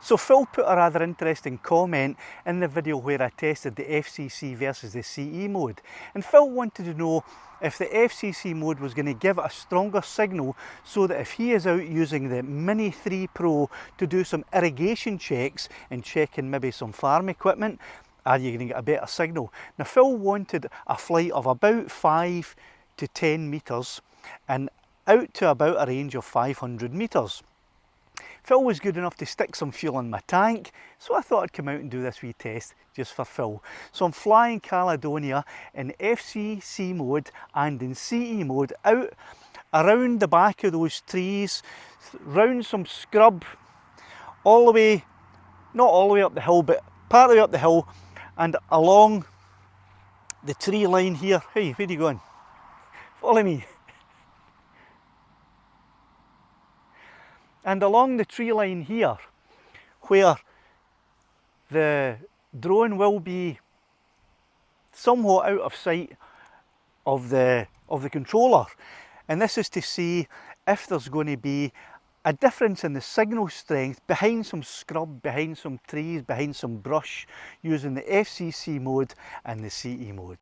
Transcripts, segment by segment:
So Phil put a rather interesting comment in the video where I tested the FCC versus the CE mode. And Phil wanted to know if the FCC mode was going to give a stronger signal so that if he is out using the Mini 3 Pro to do some irrigation checks and checking maybe some farm equipment, are you going to get a better signal? Now Phil wanted a flight of about 5 to 10 metres and out to about a range of 500 metres. Phil was good enough to stick some fuel in my tank, so I thought I'd come out and do this wee test just for Phil. So I'm flying Caledonia in FCC mode and in CE mode out around the back of those trees, round some scrub, all the way, not all the way up the hill, but part of the way up the hill and along the tree line here. Hey, where are you going? Follow me. And along the tree line here, where the drone will be somewhat out of sight of the controller. And this is to see if there's going to be a difference in the signal strength behind some scrub, behind some trees, behind some brush, using the FCC mode and the CE mode.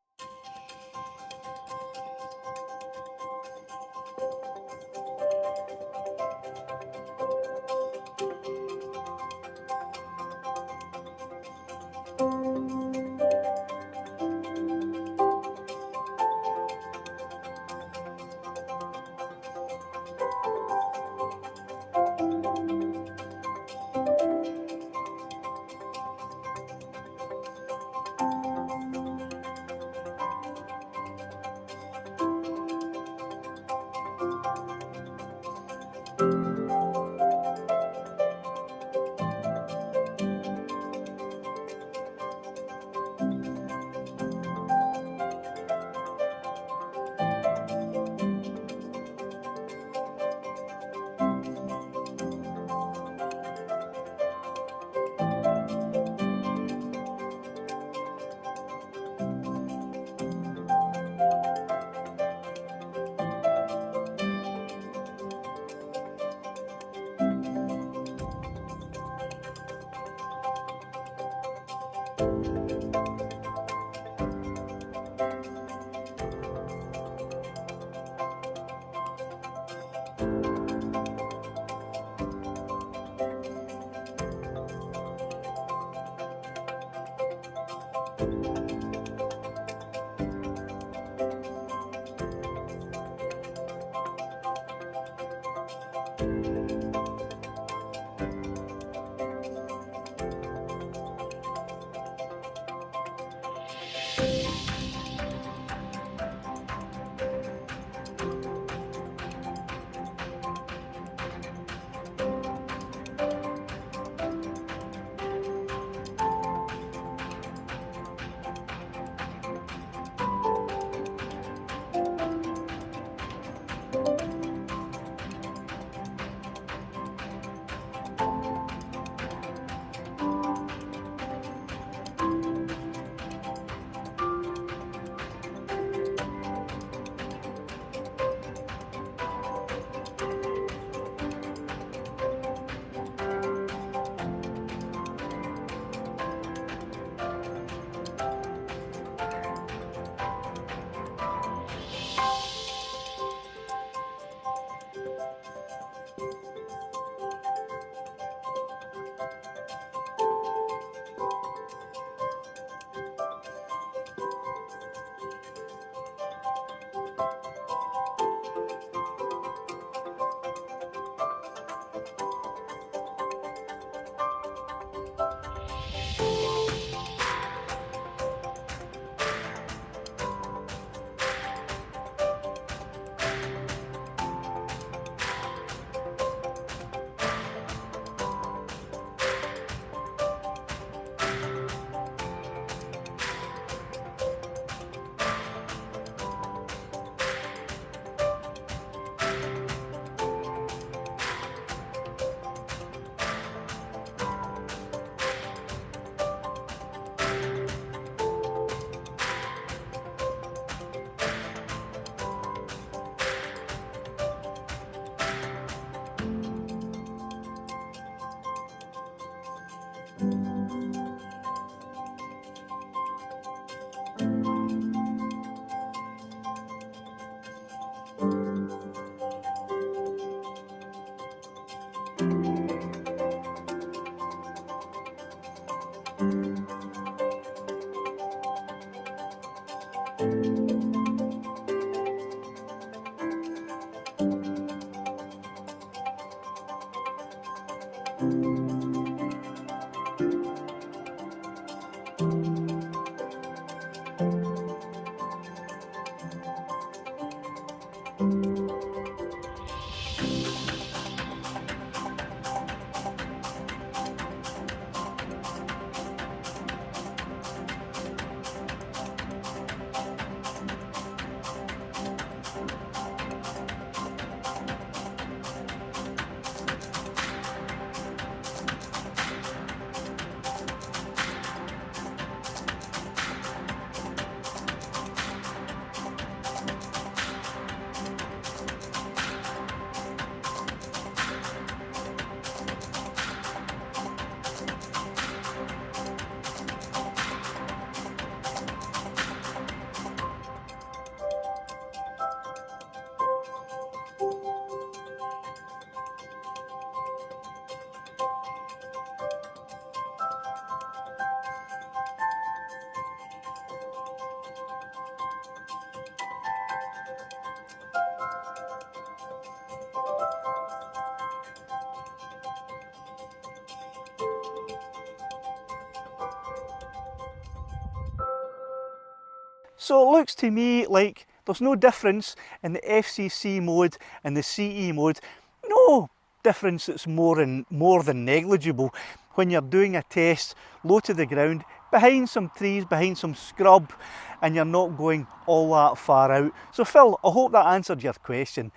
So it looks to me like there's no difference in the FCC mode and the CE mode. No difference that's more than negligible when you're doing a test low to the ground, behind some trees, behind some scrub, and you're not going all that far out. So Phil, I hope that answered your question.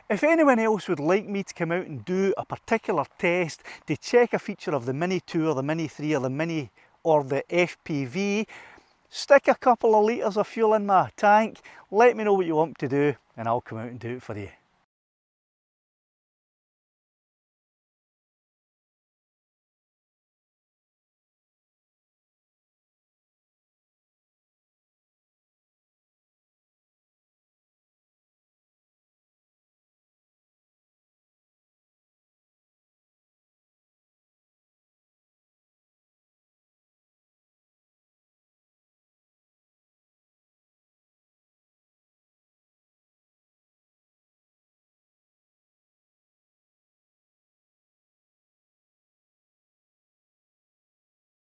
If anyone else would like me to come out and do a particular test to check a feature of the Mini 2 or the Mini 3 or the Mini or the FPV, stick a couple of litres of fuel in my tank, let me know what you want to do and I'll come out and do it for you.